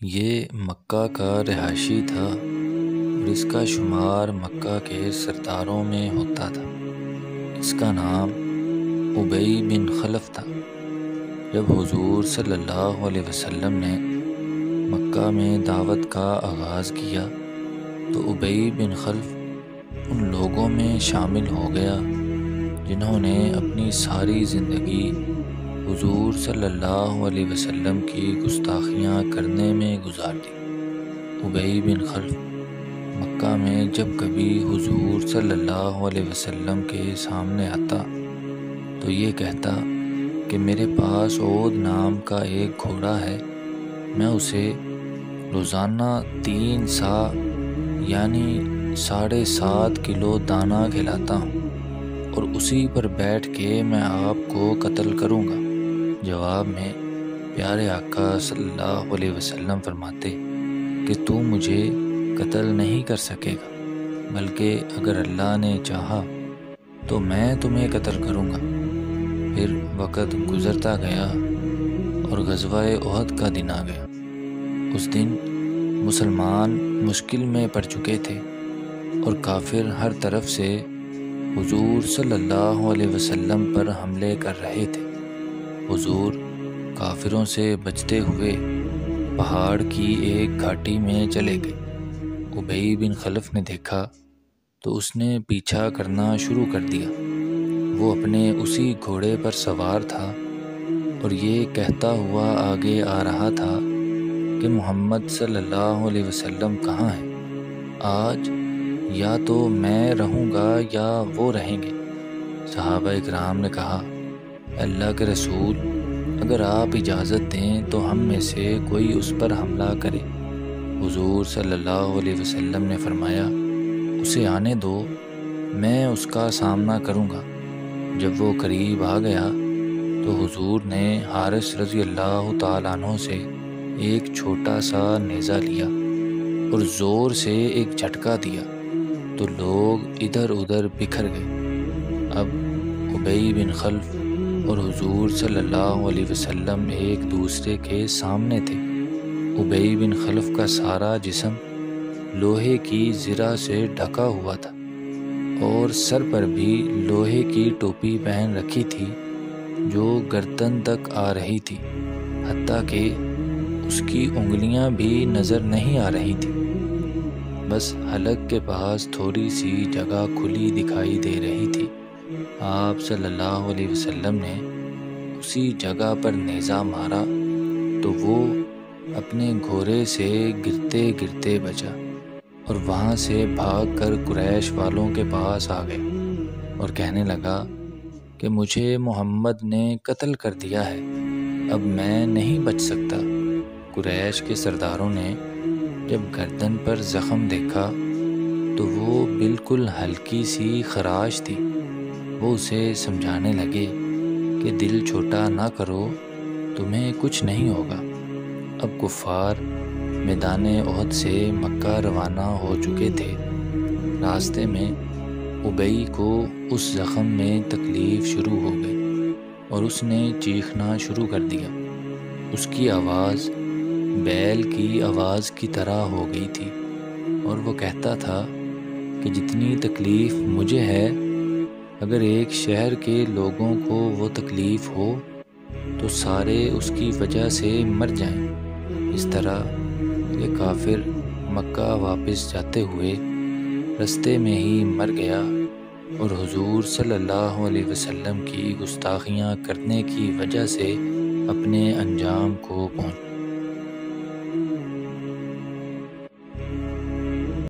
یہ مکہ کا رہائشی تھا اور اس کا شمار مکہ کے سرداروں میں ہوتا تھا۔ اس کا نام ابی بن خلف تھا۔ جب حضور صلی اللہ علیہ وسلم نے مکہ میں دعوت کا آغاز کیا تو ابی بن خلف ان لوگوں میں شامل ہو گیا جنہوں نے اپنی ساری زندگی حضور صلی اللہ علیہ وسلم کی گستاخیاں کرنے میں گزار دی۔ ابی بن خلف مکہ میں جب کبھی حضور صلی اللہ علیہ وسلم کے سامنے آتا تو یہ کہتا کہ میرے پاس عود نام کا ایک گھوڑا ہے، میں اسے روزانہ 3 سا یعنی 7.5 کلو دانہ کھلاتا ہوں اور اسی پر بیٹھ کے میں آپ کو قتل کروں گا۔ جواب میں پیارے آقا صلی اللہ علیہ وسلم فرماتے کہ تو مجھے قتل نہیں کر سکے گا، بلکہ اگر اللہ نے چاہا تو میں تمہیں قتل کروں گا۔ پھر وقت گزرتا گیا اور غزوہ احد کا دن آ گیا۔ اس دن مسلمان مشکل میں پڑ چکے تھے اور کافر ہر طرف سے حضور صلی اللہ علیہ وسلم پر حملے کر رہے تھے۔ حضور کافروں سے بچتے ہوئے پہاڑ کی ایک گھاٹی میں چلے گئے۔ ابی بن خلف نے دیکھا تو اس نے پیچھا کرنا شروع کر دیا۔ وہ اپنے اسی گھوڑے پر سوار تھا اور یہ کہتا ہوا آگے آ رہا تھا کہ محمد صلی اللہ علیہ وسلم کہاں ہے؟ آج یا تو میں رہوں گا یا وہ رہیں گے۔ صحابہ کرام نے کہا، اللہ کے رسول، اگر آپ اجازت دیں تو ہم میں سے کوئی اس پر حملہ کرے۔ حضور صلی اللہ علیہ وسلم نے فرمایا، اسے آنے دو، میں اس کا سامنا کروں گا۔ جب وہ قریب آ گیا تو حضور نے حارث رضی اللہ تعالیٰ عنہ سے ایک چھوٹا سا نیزہ لیا اور زور سے ایک جھٹکا دیا تو لوگ ادھر ادھر بکھر گئے۔ اب ابی بن خلف اور حضور صلی اللہ علیہ وسلم ایک دوسرے کے سامنے تھے۔ ابی بن خلف کا سارا جسم لوہے کی زرہ سے ڈھکا ہوا تھا اور سر پر بھی لوہے کی ٹوپی پہن رکھی تھی جو گردن تک آ رہی تھی، حتیٰ کہ اس کی انگلیاں بھی نظر نہیں آ رہی تھی، بس حلق کے پاس تھوڑی سی جگہ کھلی دکھائی دے رہی تھی۔ آپ صلی اللہ علیہ وسلم نے اسی جگہ پر نیزہ مارا تو وہ اپنے گھوڑے سے گرتے گرتے بچا اور وہاں سے بھاگ کر قریش والوں کے پاس آ گئے اور کہنے لگا کہ مجھے محمد نے قتل کر دیا ہے، اب میں نہیں بچ سکتا۔ قریش کے سرداروں نے جب گردن پر زخم دیکھا تو وہ بالکل ہلکی سی خراش تھی۔ وہ اسے سمجھانے لگے کہ دل چھوٹا نہ کرو، تمہیں کچھ نہیں ہوگا۔ اب کفار میدان احد سے مکہ روانہ ہو چکے تھے۔ راستے میں ابی کو اس زخم میں تکلیف شروع ہو گئی اور اس نے چیخنا شروع کر دیا۔ اس کی آواز بیل کی آواز کی طرح ہو گئی تھی اور وہ کہتا تھا کہ جتنی تکلیف مجھے ہے، اگر ایک شہر کے لوگوں کو وہ تکلیف ہو تو سارے اس کی وجہ سے مر جائیں۔ اس طرح یہ کافر مکہ واپس جاتے ہوئے رستے میں ہی مر گیا اور حضور صلی اللہ علیہ وسلم کی گستاخیاں کرنے کی وجہ سے اپنے انجام کو پہنچا۔